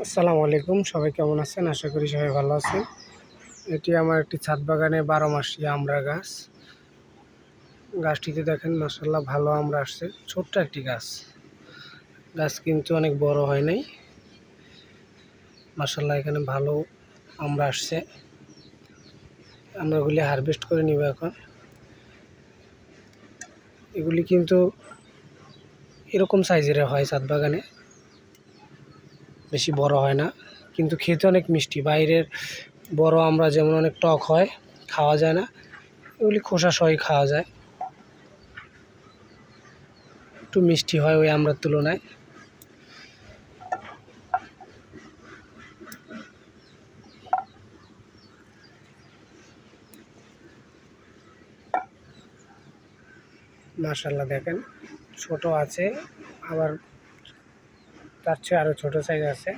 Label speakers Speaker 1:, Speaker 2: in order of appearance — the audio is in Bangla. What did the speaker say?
Speaker 1: আসসালামু আলাইকুম, সবাই কেমন আছেন? আশা করি সবাই ভালো আছেন। এটি আমার একটি ছাদ বাগানে 12 মাসি আমড়া গাছ। গাছটিতে দেখেন মাশাআল্লাহ ভালো আমড়া আসছে। ছোট্ট একটি গাছ কিন্তু অনেক বড় হয় নাই। মাশাআল্লাহ এখানে ভালো আমড়া আসছে। আমড়াগুলি হারভেস্ট করে নিব এখন। এগুলি কিন্তু এরকম সাইজের হয় ছাদ বাগানে, বেশি বড় হয় না, কিন্তু খেতে অনেক মিষ্টি। বাইরের বড় আমড়া যেমন অনেক টক হয়, খাওয়া যায় না, এগুলি খোসা সহই খাওয়া যায়, একটু মিষ্টি হয় ওই আমড়ার তুলনায়। মাশাআল্লাহ দেখেন ছোট আছে, আবার তার চেয়ে আরও ছোট সাইজ আছে।